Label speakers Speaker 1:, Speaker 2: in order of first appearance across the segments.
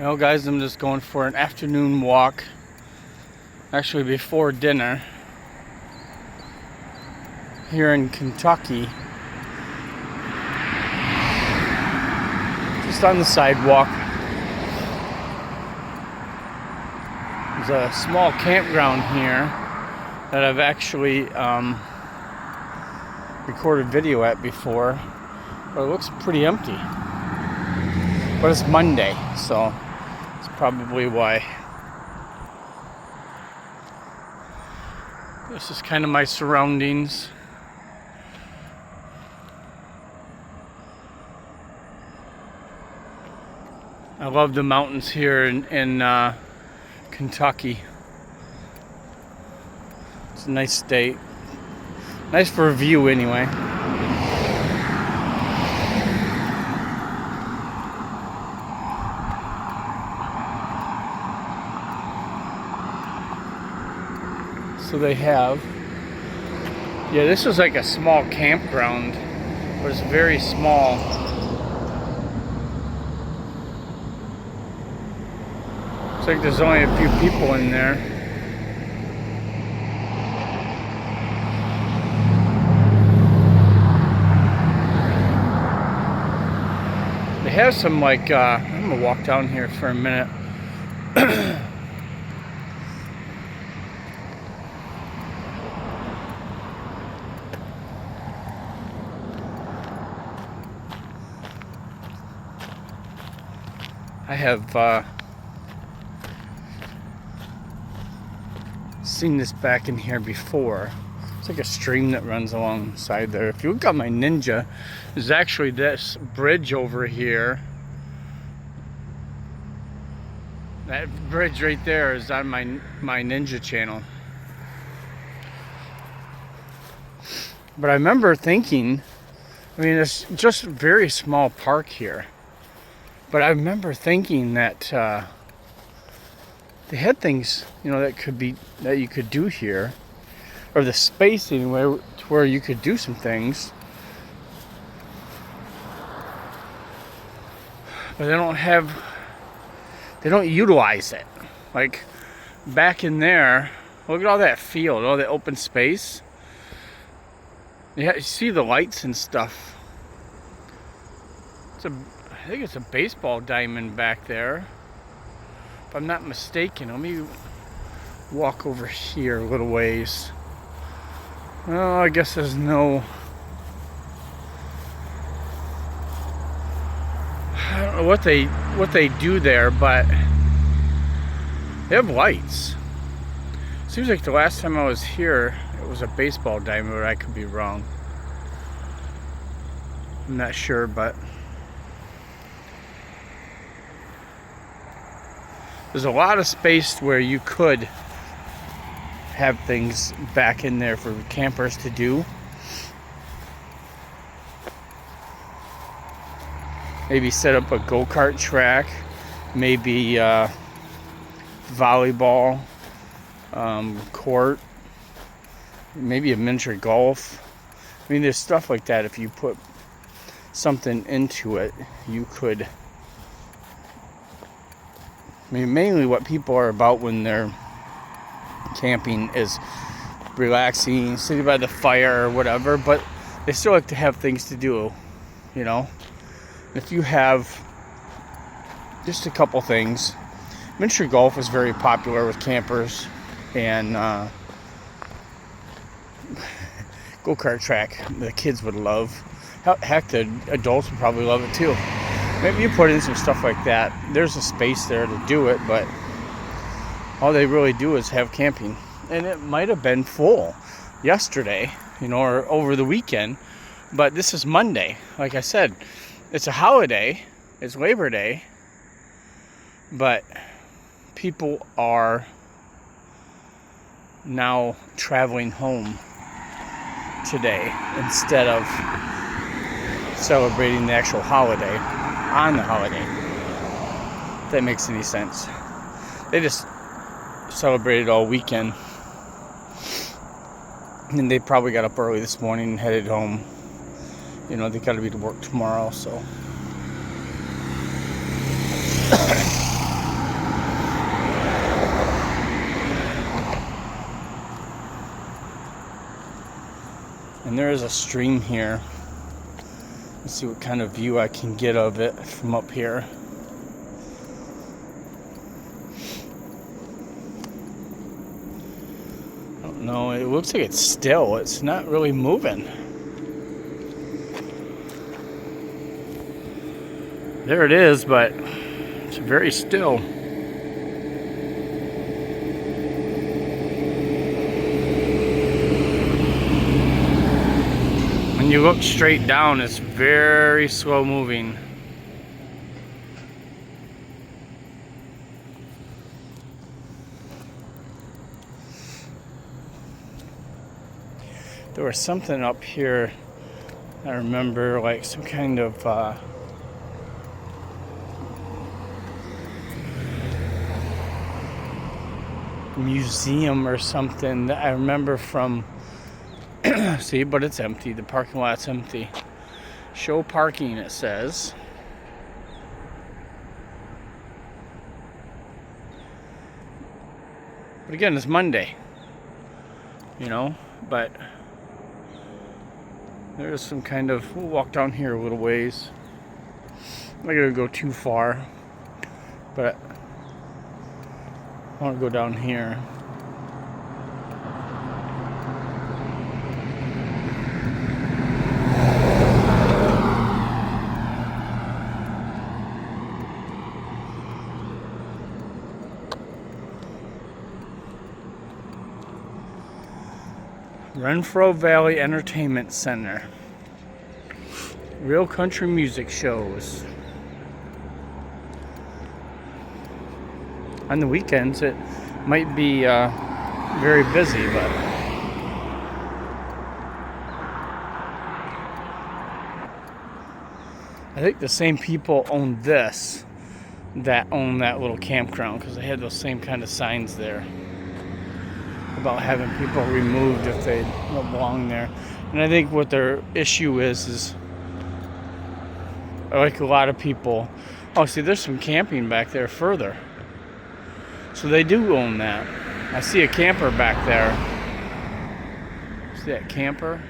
Speaker 1: Well, guys, I'm just going for an afternoon walk. Actually, before dinner. Here in Kentucky. Just on the sidewalk. There's a small campground here that I've actually recorded video at before. But it looks pretty empty. But it's Monday, so it's probably why. This is kind of my surroundings. I love the mountains here in Kentucky. It's a nice state. Nice for a view anyway. So they have, yeah, this is like a small campground, but it's very small. Looks like there's only a few people in there. They have some like, I'm gonna walk down here for a minute. I have seen this back in here before. It's like a stream that runs alongside there. If you look at my Ninja, there's actually this bridge over here. That bridge right there is on my Ninja channel. But I remember thinking, I mean, it's just a very small park here. But I remember thinking that they had things, you know, that you could do here, or the space anyway, to where you could do some things. But they don't utilize it. Like back in there, look at all that field, all that open space. Yeah, you see the lights and stuff. I think it's a baseball diamond back there, if I'm not mistaken. Let me walk over here a little ways. Well, I guess there's no, I don't know what they do there, but they have lights. Seems like the last time I was here, it was a baseball diamond, but I could be wrong. I'm not sure, but there's a lot of space where you could have things back in there for campers to do. Maybe set up a go-kart track, maybe volleyball court, maybe a miniature golf. I mean, there's stuff like that. If you put something into it, you could. I mean, mainly what people are about when they're camping is relaxing, sitting by the fire or whatever, but they still like to have things to do, you know. If you have just a couple things, miniature golf is very popular with campers, and go-kart track the kids would love. Heck, the adults would probably love it too. Maybe you put in some stuff like that. There's a space there to do it, but all they really do is have camping. And it might have been full yesterday, you know, or over the weekend, but this is Monday. Like I said, it's a holiday, it's Labor Day, but people are now traveling home today instead of celebrating the actual holiday on the holiday. If that makes any sense. They just celebrated all weekend. And they probably got up early this morning and headed home. You know, they got to be to work tomorrow, so. And there is a stream here. Let's see what kind of view I can get of it from up here. I don't know, it looks like it's still. It's not really moving. There it is, but it's very still. When you look straight down, it's very slow moving. There was something up here, I remember, like some kind of museum or something that I remember from. See, but it's empty. The parking lot's empty. Show parking, it says. But again, it's Monday. You know, but there's some kind of, we'll walk down here a little ways. I'm not gonna go too far, but I want to go down here. Renfro Valley Entertainment Center. Real country music shows. On the weekends, it might be very busy, but I think the same people own this that own that little campground, because they had those same kind of signs there about having people removed if they don't belong there. And I think what their issue is like a lot of people, oh, see, there's some camping back there further. So they do own that. I see a camper back there. See that camper?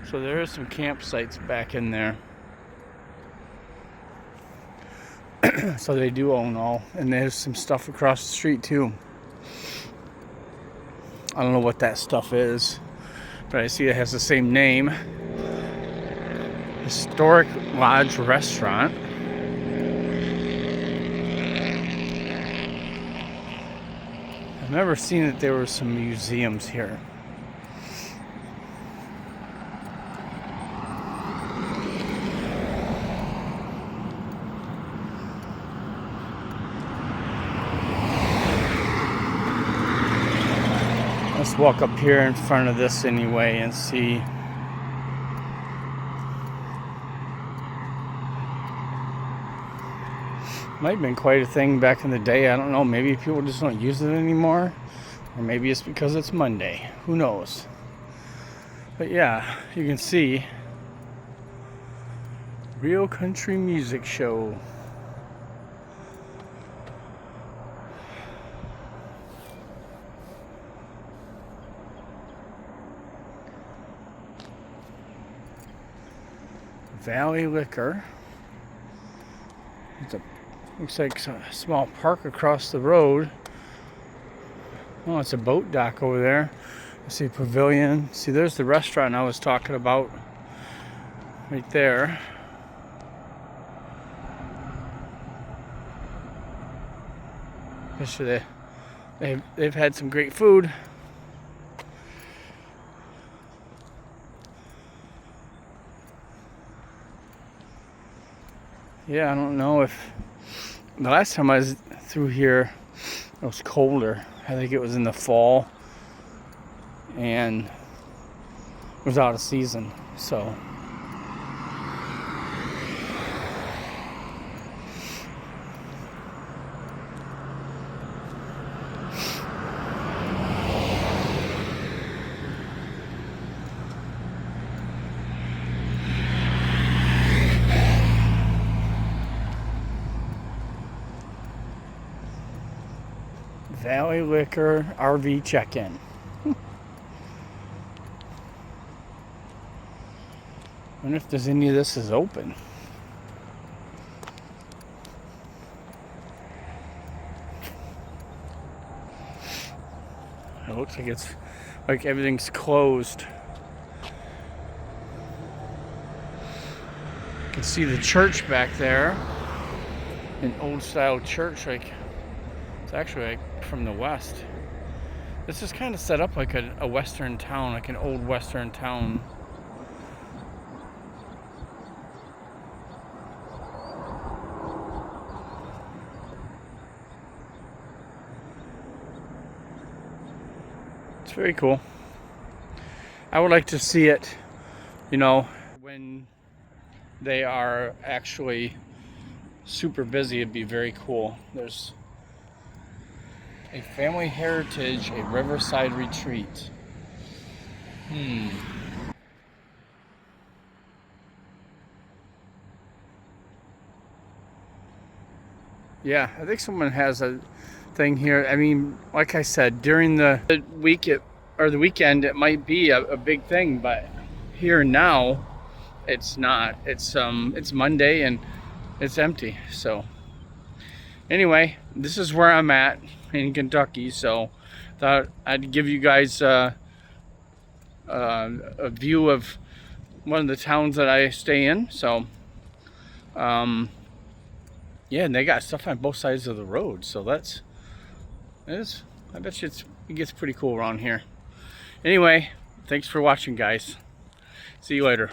Speaker 1: So there are some campsites back in there. So they do own all. And there's some stuff across the street too. I don't know what that stuff is, but I see it has the same name. Historic Lodge Restaurant. I've never seen that there were some museums here. Let's walk up here in front of this anyway and see. Might have been quite a thing back in the day. I don't know. Maybe people just don't use it anymore. Or maybe it's because it's Monday. Who knows? But yeah, you can see. Real country music show. Valley Liquor. Looks like a small park across the road. Oh, it's a boat dock over there. I see pavilion. See, there's the restaurant I was talking about. Right there. Especially they've had some great food. Yeah, I don't know if the last time I was through here it was colder. I think it was in the fall and it was out of season, so Valley Liquor RV check-in. Wonder if there's any of this is open. It looks like it's like everything's closed. You can see the church back there. An old style church, like it's actually like from the west. This is kind of set up like a western town, like an old western town. It's very cool. I would like to see it, you know, when they are actually super busy. It'd be very cool. There's a family heritage, a riverside retreat. Yeah, I think someone has a thing here. I mean, like I said, during the week or the weekend, it might be a big thing, but here now, it's not. It's Monday and it's empty. So anyway, this is where I'm at in Kentucky. So thought I'd give you guys a view of one of the towns that I stay in. So yeah, and they got stuff on both sides of the road. So I bet you it gets pretty cool around here. Anyway, thanks for watching, guys. See you later.